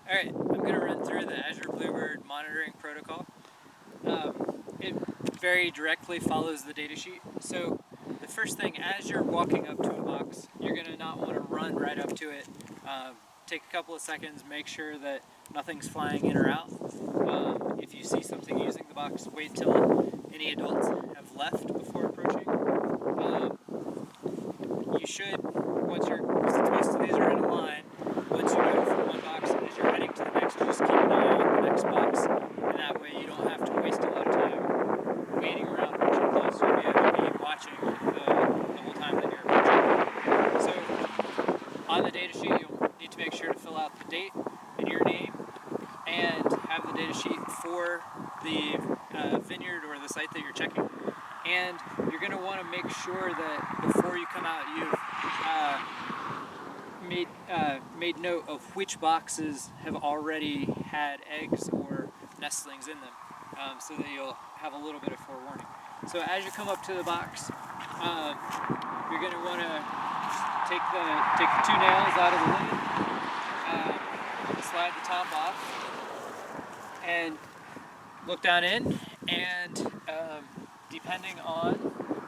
Alright, I'm going to run through the Azure Bluebird monitoring protocol. It very directly follows the datasheet. So the first thing, as you're walking up to a box, you're going to not want to run right up to it. Take a couple of seconds, make sure that nothing's flying in or out. If you see something using the box, wait till any adults have left before approaching. You should, since most of these are in a line, once you go from one box, as you're heading to the next, you just keep an eye on the next box, and that way you don't have to waste a lot of time waiting around approaching close. You'll be able to be watching the whole time that you're approaching. So, on the data sheet, you'll need to make sure to fill out the date and your name, and have the data sheet for the vineyard or the site that you're checking. And you're going to want to make sure that before you come out, you've made note of which boxes have already had eggs or nestlings in them, so that you'll have a little bit of forewarning. So as you come up to the box, you're going to want to take the two nails out of the lid, slide the top off, and look down in, and depending on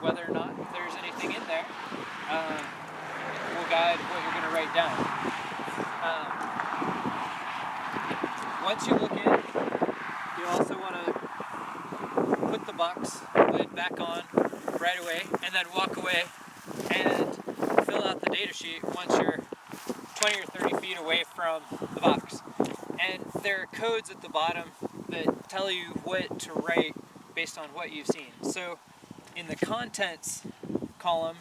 whether or not there's anything in there, will guide what you're going to write down. Once you look in, you also want to put the box lid back on right away, and then walk away and fill out the data sheet once you're 20 or 30 feet away from the box. And there are codes at the bottom that tell you what to write based on what you've seen. So in the contents column,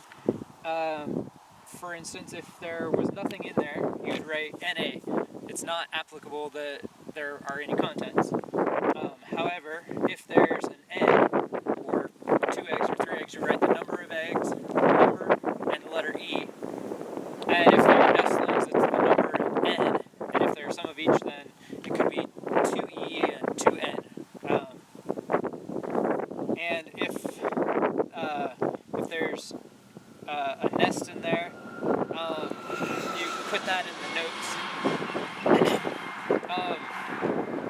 for instance, if there was nothing in there, you'd write NA. It's not applicable that there are any contents. However, if there's an N, or 2 eggs or 3 eggs, you write the number of eggs, number, and the letter E. And if there are nestlings, it's the number N. And if there are some of each, then it could be 2E and 2N. And if there's a nest in there, you put that in the notes.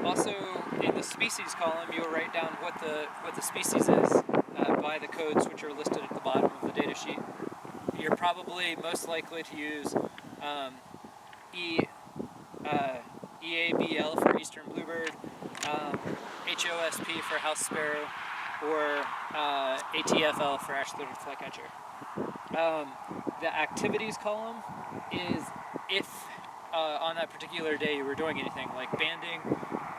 Also, in the species column, you'll write down what the species is by the codes which are listed at the bottom of the data sheet. You're probably most likely to use EABL for Eastern Bluebird, HOSP for House Sparrow, or ATFL for Ash-throated Flycatcher. The activities column is if on that particular day you were doing anything like banding,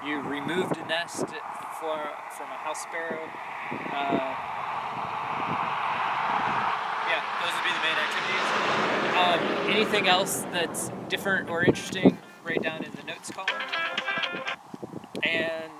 you removed a nest from a house sparrow. Yeah, those would be the main activities. Anything else that's different or interesting, write down in the notes column. And